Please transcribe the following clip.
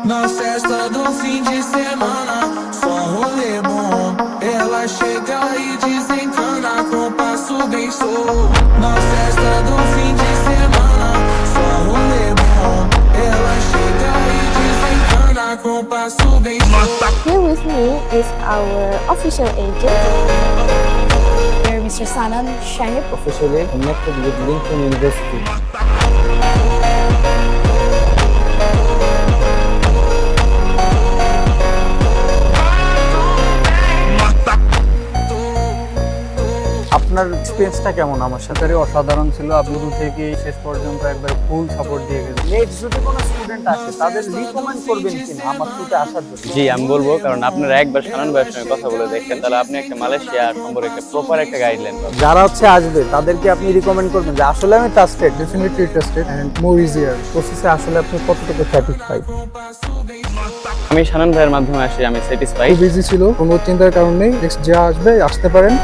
Na festa do fim de semana, só rolê bom. Ela chega e desencana com passo bem solto. Na festa do fim de semana, só rolê bom. Ela chega e desencana com passo bem solto. Here with me is our official agent, here Mr. Sanan Shahib. Officially connected with Lincoln University. আপনার এক্সপেরিয়েন্সটা কেমন আমার সাথে? অসাধারণ ছিল। আপনি শুরু থেকে শেষ পর্যন্ত একবার ফুল সাপোর্ট দিয়ে গেছেন। নেক্সট যদি কোনো স্টুডেন্ট আসে তাদের রিকমেন্ড করবেন কিনা আমার সাথে আসার জন্য? জি, আমি বলবো, কারণ আপনারা একবার সানান ভাইয়ের সঙ্গে কথা বলে দেখেন, তাহলে আপনি একটা মালয়েশিয়া সম্পর্কে একটা প্রপার একটা গাইডলাইন পাবেন। যারা আসবে তাদেরকে আপনি রিকমেন্ড করবেন যে আসলে আমি trusted, definitely trusted and more easier. প্রসেসে আসলে আপনি কতটুকু স্যাটিসফাইড? আমি সানান ভাইয়ের মাধ্যমে আসি, আমি স্যাটিসফাইড। খুব ইজি ছিল, কোনো চিন্তার কারণ নেই। নেক্সট যা আসবে আসতে পারেন।